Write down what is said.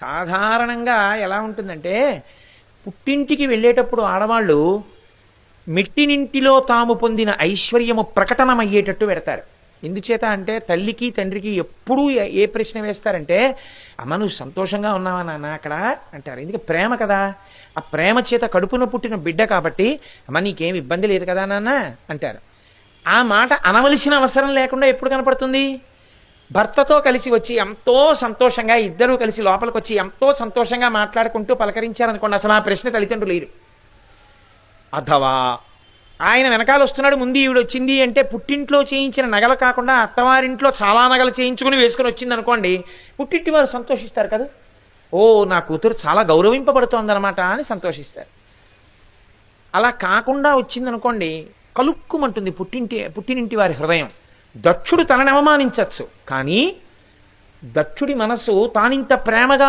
సాధారణంగా ఎలా ఉంటుందంటే పుట్టింటికి వెళ్ళేటప్పుడు ఆడవాళ్ళు మెట్టినింటిలో తాము పొందిన ఐశ్వర్యము ప్రకటనమయ్యేటట్టు పెడతారు. ఎందుచేత అంటే తల్లికి తండ్రికి ఎప్పుడూ ఏ ప్రశ్న వేస్తారంటే, అమ్మ నువ్వు సంతోషంగా ఉన్నావా నాన్న అక్కడ అంటారు. ఎందుకంటే ప్రేమ కదా, ఆ ప్రేమ చేత కడుపున పుట్టిన బిడ్డ కాబట్టి అమ్మ నీకేం ఇబ్బంది లేదు కదా నాన్న అంటారు. ఆ మాట అనవలసిన అవసరం లేకుండా ఎప్పుడు కనపడుతుంది? భర్తతో కలిసి వచ్చి ఎంతో సంతోషంగా ఇద్దరూ కలిసి లోపలికి వచ్చి ఎంతో సంతోషంగా మాట్లాడుకుంటూ పలకరించారనుకోండి, అసలు ఆ ప్రశ్న తల్లిదండ్రులు లేరు. అథవా ఆయన వెనకాల వస్తున్నాడు, ముందు ఈవిడ వచ్చింది అంటే పుట్టింట్లో చేయించిన నగలు కాకుండా అత్తవారింట్లో చాలా నగలు చేయించుకుని వేసుకుని వచ్చింది అనుకోండి, పుట్టింటి వారు సంతోషిస్తారు కదా, ఓ నా కూతురు చాలా గౌరవింపబడుతోందనమాట అని సంతోషిస్తారు. అలా కాకుండా వచ్చిందనుకోండి, కలుక్కుమంటుంది పుట్టినింటి వారి హృదయం. దక్షుడు తనని అవమానించచ్చు, కానీ దక్షుడి మనసు తానింత ప్రేమగా